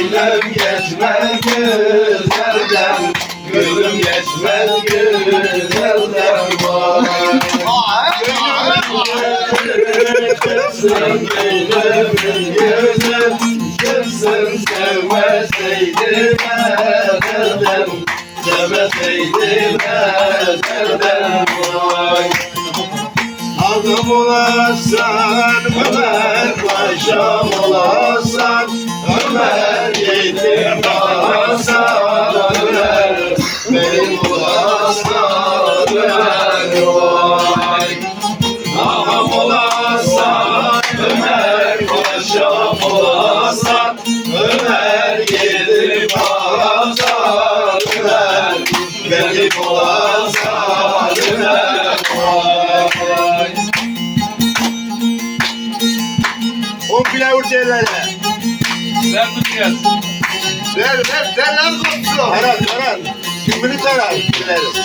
Gülüm geçmez güzelden, gülüm geçmez güzelden vay. Kızım gülümün yüzü, kızım sevmeseydim ezelden, sevmeseydim ezelden vay. Adım olarsan Ömer, paşam olarsan Ömer, yetim olarsan Ömer, benim olarsan Ömer vay. Ağam olarsan Ömer, paşam olarsan Ömer, yetim olarsan Ömer, benim olarsan Ömer vay. On bile vur yerlere. Sen tutacağız. Ver lan kopsun. Karan. Kimini karan? Bileriz.